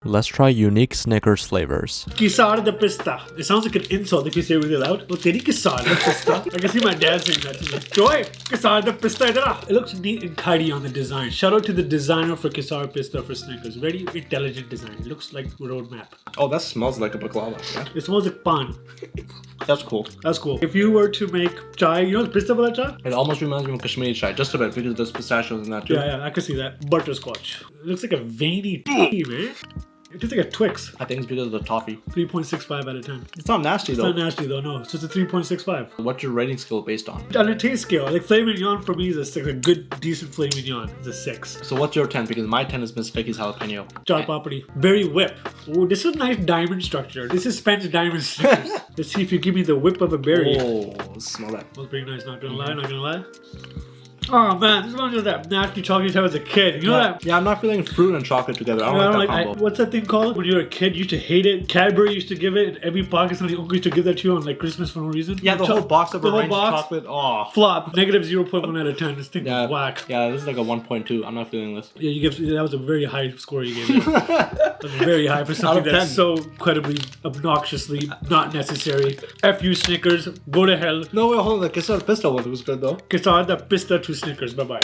Let's try unique Snickers flavors. KESAR da pista. It sounds like an insult if you say it really loud. Oh, teri KESAR da pista. I can see my dad saying that to me. Joy, KESAR da pista idara. It looks neat and tidy on the design. Shout out to the designer for KESAR pista for Snickers. Very intelligent design. It looks like roadmap. Oh, that smells like a baklava. Yeah? It smells like pan. That's cool. That's cool. If you were to make chai, you know the pista wala chai? It almost reminds me of Kashmiri chai, just a bit, because there's pistachios in that too. Yeah, I can see that. Butterscotch. It looks like a veiny tea, man. It tastes like a Twix. I think it's because of the toffee. 3.65 out of 10. It's not nasty though. It's not nasty though, no. It's just a 3.65. What's your rating scale based on? On a taste scale, like filet mignon for me is a 6. A good, decent filet mignon is a 6. So what's your 10? Because my 10 is Miss Vicky's jalapeno. Char papri. Berry whip. Oh, this is a nice diamond structure. This is Spence diamond Snickers. Let's see if you give me the whip of a berry. Oh, smell that. That was pretty nice, not gonna lie, not gonna lie. Oh man, this reminds me of that nasty chocolate I was a kid. You know that? Yeah, I'm not feeling fruit and chocolate together. I don't like that combo. What's that thing called? When you were a kid, you used to hate it. Cadbury used to give it, and every pocket somebody uncle used to give that to you on like Christmas for no reason. Yeah, the whole box of orange box? chocolate. Oh. Flop. Negative 0.1 out of 10. This thing is whack. Yeah, this is like a 1.2. I'm not feeling this. Yeah, you give that was a very high score you gave it. That was very high for something that's so incredibly obnoxiously not necessary. F you Snickers, go to hell. No, wait, hold on. The KESAR pista one was good though. KESAR da pista to Snickers. Bye bye.